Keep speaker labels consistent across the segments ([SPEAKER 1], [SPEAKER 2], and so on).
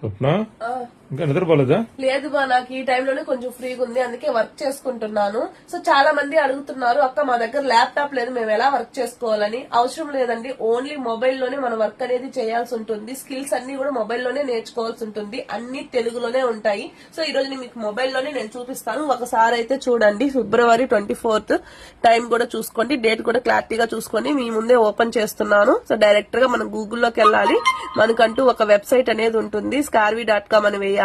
[SPEAKER 1] స్వప్న ఇంకా నిద్రపోలేదా?
[SPEAKER 2] లేదు బా, నాకు ఈ టైంలోనే కొంచెం ఫ్రీగా ఉంది, అందుకే వర్క్ చేసుకుంటున్నాను. సో చాలా మంది అడుగుతున్నారు, అక్క మా దగ్గర ల్యాప్టాప్ లేదు, మేము ఎలా వర్క్ చేసుకోవాలని. అవసరం లేదండి, ఓన్లీ మొబైల్ లోనే మన వర్క్ అనేది చేయాల్సి ఉంటుంది. స్కిల్స్ అన్ని కూడా మొబైల్ లోనే నేర్చుకోవాల్సి ఉంటుంది, అన్ని తెలుగులోనే ఉంటాయి. సో ఈ రోజు మీకు మొబైల్ లోనే నేను చూపిస్తాను. ఒకసారి అయితే చూడండి, February 24th టైం కూడా చూసుకోండి, డేట్ కూడా క్లారిటీగా చూసుకోండి. మీ ముందే ఓపెన్ చేస్తున్నాను. సో డైరెక్ట్ గా మనం గూగుల్లోకి వెళ్ళాలి. మనకంటూ ఒక వెబ్సైట్ అనేది ఉంటుంది, scarvy.com అని వేయాలి.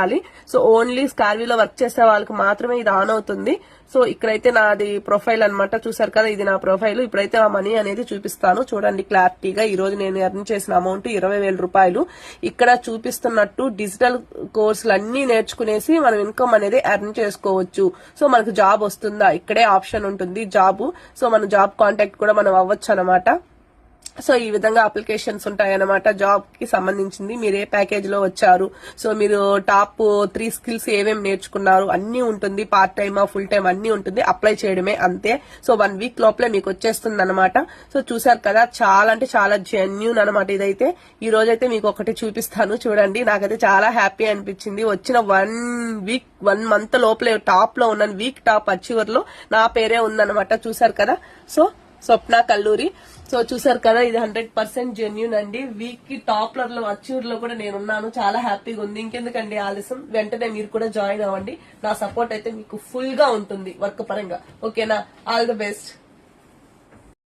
[SPEAKER 2] సో ఓన్లీ స్కార్వీలో వర్క్ చేసే వాళ్ళకి మాత్రమే ఇది ఆన్ అవుతుంది. సో ఇక్కడైతే నాది ప్రొఫైల్ అన్నమాట, చూసారు కదా, ఇది నా ప్రొఫైల్. ఇప్పుడైతే ఆ మనీ అనేది చూపిస్తాను, చూడండి క్లారిటీగా. ఈ రోజు నేను ఎర్న్ చేసిన అమౌంట్ 20,000 రూపాయలు. ఇక్కడ చూపిస్తున్నట్టు డిజిటల్ కోర్సులు అన్ని నేర్చుకునేసి మనం ఇన్కమ్ అనేది ఎర్న్ చేసుకోవచ్చు. సో మనకు జాబ్ వస్తుందా, ఇక్కడే ఆప్షన్ ఉంటుంది జాబ్. సో మన జాబ్ కాంటాక్ట్ కూడా మనం అవ్వచ్చు అనమాట. సో ఈ విధంగా అప్లికేషన్స్ ఉంటాయన్నమాట జాబ్ కి సంబంధించింది. మీరు ఏ ప్యాకేజ్ లో వచ్చారు, సో మీరు టాప్ 3 స్కిల్స్ ఏమేమి నేర్చుకున్నారు అన్ని ఉంటుంది. పార్ట్ టైమా ఫుల్ టైం అన్ని ఉంటుంది, అప్లై చేయడమే అంతే. సో 1 వీక్ లోపలే మీకు వచ్చేస్తుంది అనమాట. సో చూసారు కదా, చాలా అంటే చాలా జెన్యూన్ అనమాట ఇదైతే. ఈ రోజైతే మీకు ఒకటి చూపిస్తాను చూడండి. నాకైతే చాలా హ్యాపీ అనిపించింది. వచ్చిన 1 మంత్ లోపలే టాప్ లో ఉన్నాను, వీక్ టాప్ అచీవర్ లో నా పేరే ఉందన్నమాట. చూసారు కదా, సో స్వప్న కల్లూరి. సో చూసారు కదా, ఇది 100% జెన్యూన్ అండి. వీక్ కి టాప్లర్ లో అచీవర్ లో కూడా నేను ఉన్నాను. చాలా హ్యాపీగా ఉంది. ఇంకెందుకండి ఆలస్యం, వెంటనే మీరు కూడా జాయిన్ అవ్వండి. నా సపోర్ట్ అయితే మీకు ఫుల్ గా ఉంటుంది వర్క్ పరంగా. ఓకేనా? All the best.